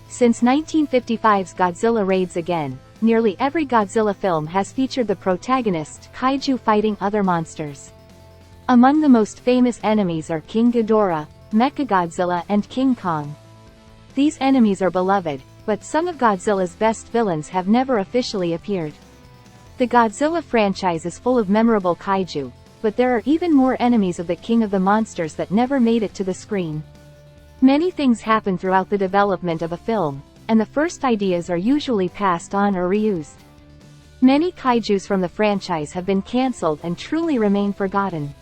Since 1955's Godzilla Raids Again, nearly every Godzilla film has featured the protagonist, Kaiju, fighting other monsters. Among the most famous enemies are King Ghidorah, Mechagodzilla, and King Kong. These enemies are beloved, but some of Godzilla's best villains have never officially appeared. The Godzilla franchise is full of memorable kaiju, but there are even more enemies of the King of the Monsters that never made it to the screen. Many things happen throughout the development of a film, and the first ideas are usually passed on or reused. Many kaijus from the franchise have been cancelled and truly remain forgotten.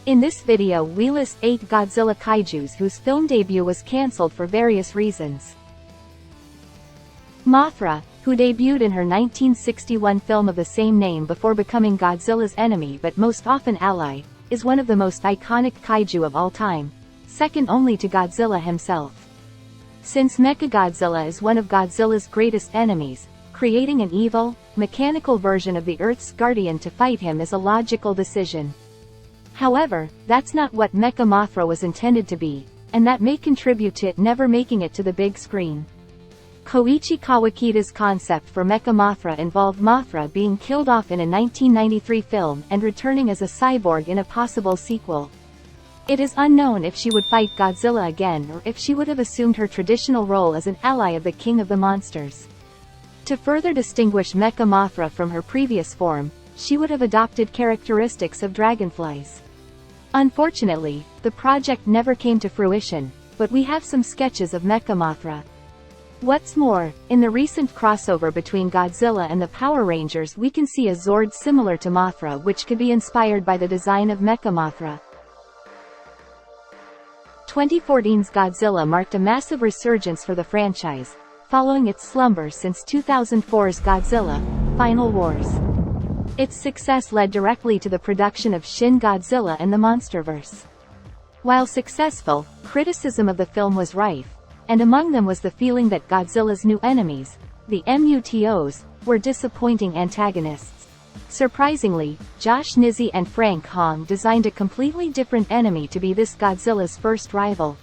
In this video we list 8 Godzilla kaijus whose film debut was cancelled for various reasons. Mothra, who debuted in her 1961 film of the same name before becoming Godzilla's enemy but most often ally, is one of the most iconic kaiju of all time, second only to Godzilla himself. Since Mechagodzilla is one of Godzilla's greatest enemies, creating an evil, mechanical version of the Earth's guardian to fight him is a logical decision. However, that's not what Mecha Mothra was intended to be, and that may contribute to it never making it to the big screen. Koichi Kawakida's concept for Mecha Mothra involved Mothra being killed off in a 1993 film and returning as a cyborg in a possible sequel. It is unknown if she would fight Godzilla again or if she would have assumed her traditional role as an ally of the King of the Monsters. To further distinguish Mecha Mothra from her previous form, she would have adopted characteristics of dragonflies. Unfortunately, the project never came to fruition, but we have some sketches of Mecha Mothra. What's more, in the recent crossover between Godzilla and the Power Rangers we can see a Zord similar to Mothra which could be inspired by the design of Mecha Mothra. 2014's Godzilla marked a massive resurgence for the franchise, following its slumber since 2004's Godzilla, Final Wars. Its success led directly to the production of Shin Godzilla and the Monsterverse. While successful, criticism of the film was rife, and among them was the feeling that Godzilla's new enemies, the MUTOs, were disappointing antagonists. Surprisingly, Josh Nizzi and Frank Hong designed a completely different enemy to be this Godzilla's first rival.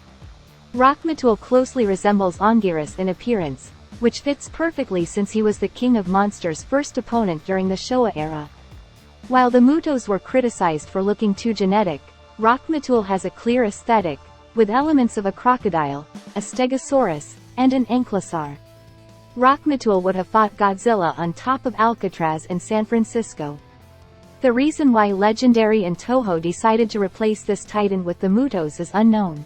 Rachmatul closely resembles Anguirus in appearance, which fits perfectly since he was the King of Monsters' first opponent during the Showa era. While the MUTOs were criticized for looking too genetic, Rachmatul has a clear aesthetic, with elements of a crocodile, a stegosaurus, and an ankylosaur. Rachmatul would have fought Godzilla on top of Alcatraz in San Francisco. The reason why Legendary and Toho decided to replace this titan with the MUTOs is unknown.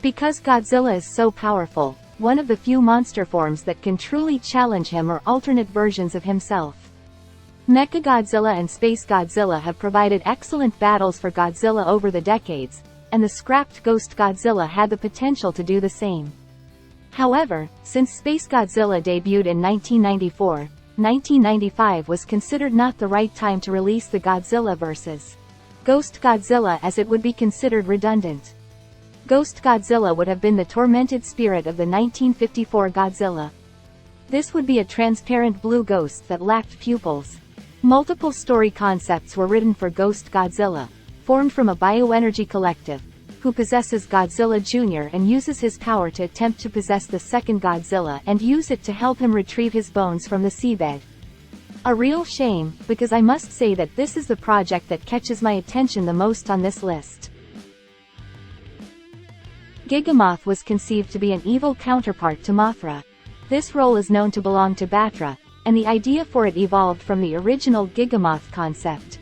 Because Godzilla is so powerful, one of the few monster forms that can truly challenge him are alternate versions of himself. Mechagodzilla and Space Godzilla have provided excellent battles for Godzilla over the decades, and the scrapped Ghost Godzilla had the potential to do the same. However, since Space Godzilla debuted in 1994, 1995 was considered not the right time to release the Godzilla vs. Ghost Godzilla as it would be considered redundant. Ghost Godzilla would have been the tormented spirit of the 1954 Godzilla. This would be a transparent blue ghost that lacked pupils. Multiple story concepts were written for Ghost Godzilla, formed from a bioenergy collective, who possesses Godzilla Jr. and uses his power to attempt to possess the second Godzilla and use it to help him retrieve his bones from the seabed. A real shame, because I must say that this is the project that catches my attention the most on this list. Gigamoth was conceived to be an evil counterpart to Mothra. This role is known to belong to Batra, and the idea for it evolved from the original Gigamoth concept.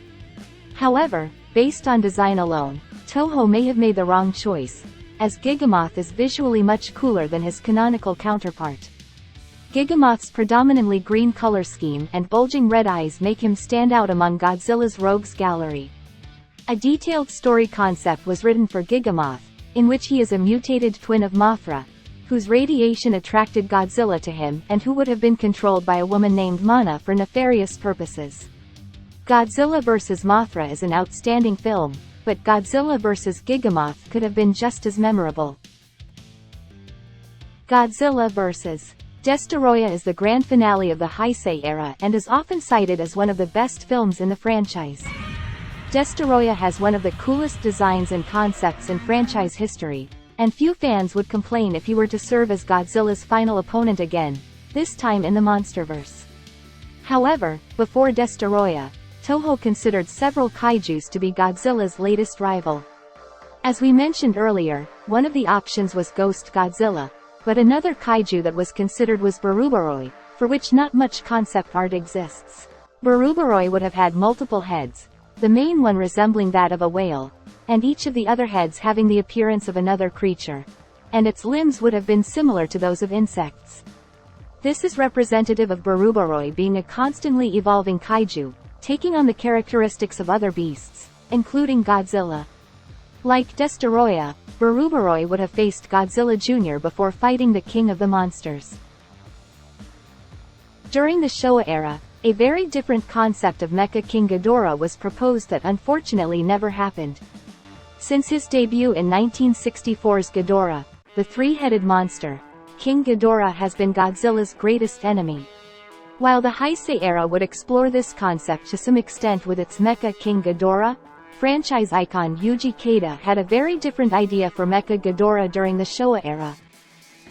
However, based on design alone, Toho may have made the wrong choice, as Gigamoth is visually much cooler than his canonical counterpart. Gigamoth's predominantly green color scheme and bulging red eyes make him stand out among Godzilla's rogues gallery. A detailed story concept was written for Gigamoth, in which he is a mutated twin of Mothra, whose radiation attracted Godzilla to him and who would have been controlled by a woman named Mana for nefarious purposes. Godzilla vs. Mothra is an outstanding film, but Godzilla vs. Gigamoth could have been just as memorable. Godzilla vs. Destoroyah is the grand finale of the Heisei era and is often cited as one of the best films in the franchise. Destoroyah has one of the coolest designs and concepts in franchise history, and few fans would complain if he were to serve as Godzilla's final opponent again, this time in the Monsterverse. However, before Destoroyah, Toho considered several kaijus to be Godzilla's latest rival. As we mentioned earlier, one of the options was Ghost Godzilla, but another kaiju that was considered was Berserker, for which not much concept art exists. Berserker would have had multiple heads, the main one resembling that of a whale, and each of the other heads having the appearance of another creature. And its limbs would have been similar to those of insects. This is representative of Berserker being a constantly evolving kaiju, taking on the characteristics of other beasts, including Godzilla. Like Destoroyah, Berserker would have faced Godzilla Jr. before fighting the king of the monsters. During the Showa era, a very different concept of Mecha King Ghidorah was proposed that unfortunately never happened. Since his debut in 1964's Ghidorah, the three-headed monster, King Ghidorah has been Godzilla's greatest enemy. While the Heisei era would explore this concept to some extent with its Mecha King Ghidorah, franchise icon Yuji Kaida had a very different idea for Mecha Ghidorah during the Showa era.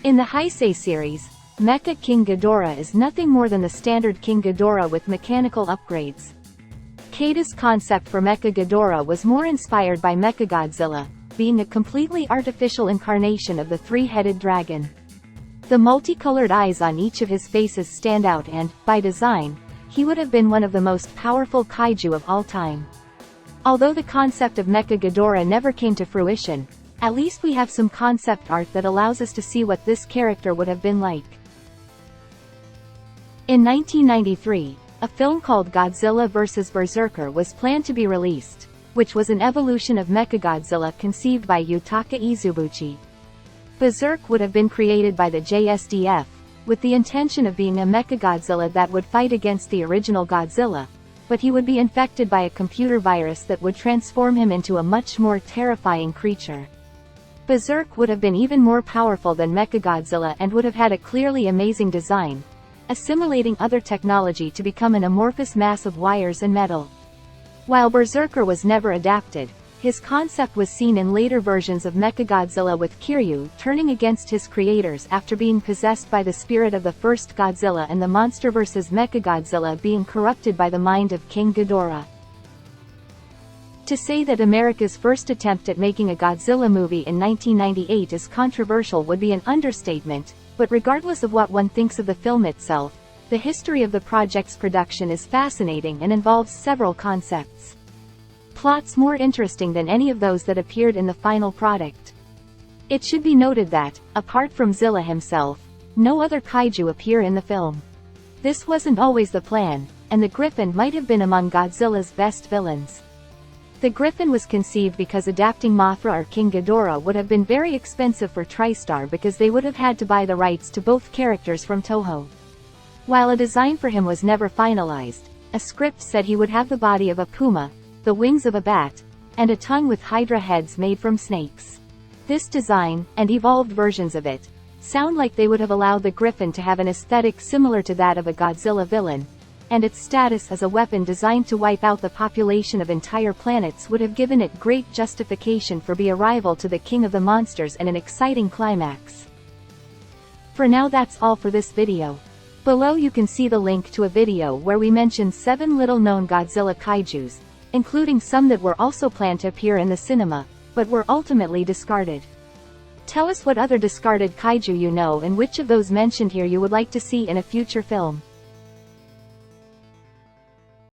In the Heisei series, Mecha King Ghidorah is nothing more than the standard King Ghidorah with mechanical upgrades. Kaida's concept for Mecha Ghidorah was more inspired by Mechagodzilla, being a completely artificial incarnation of the three-headed dragon. The multicolored eyes on each of his faces stand out and, by design, he would have been one of the most powerful kaiju of all time. Although the concept of Mecha Ghidorah never came to fruition, at least we have some concept art that allows us to see what this character would have been like. In 1993, a film called Godzilla vs. Berserker was planned to be released, which was an evolution of Mechagodzilla conceived by Yutaka Izubuchi. Berserk would have been created by the JSDF, with the intention of being a Mechagodzilla that would fight against the original Godzilla, but he would be infected by a computer virus that would transform him into a much more terrifying creature. Berserk would have been even more powerful than Mechagodzilla and would have had a clearly amazing design, assimilating other technology to become an amorphous mass of wires and metal. While Berserker was never adapted, his concept was seen in later versions of Mechagodzilla, with Kiryu turning against his creators after being possessed by the spirit of the first Godzilla, and the Monsterverse's Mechagodzilla being corrupted by the mind of King Ghidorah. To say that America's first attempt at making a Godzilla movie in 1998 is controversial would be an understatement, but regardless of what one thinks of the film itself, the history of the project's production is fascinating and involves several concepts. Plots more interesting than any of those that appeared in the final product. It should be noted that, apart from Zilla himself, no other kaiju appear in the film. This wasn't always the plan, and the Griffin might have been among Godzilla's best villains. The Griffin was conceived because adapting Mothra or King Ghidorah would have been very expensive for TriStar, because they would have had to buy the rights to both characters from Toho. While a design for him was never finalized, a script said he would have the body of a puma, the wings of a bat, and a tongue with hydra heads made from snakes. This design, and evolved versions of it, sound like they would have allowed the Griffin to have an aesthetic similar to that of a Godzilla villain, and its status as a weapon designed to wipe out the population of entire planets would have given it great justification for being a rival to the King of the Monsters and an exciting climax. For now, that's all for this video. Below you can see the link to a video where we mention 7 little-known Godzilla kaijus, including some that were also planned to appear in the cinema, but were ultimately discarded. Tell us what other discarded kaiju you know and which of those mentioned here you would like to see in a future film.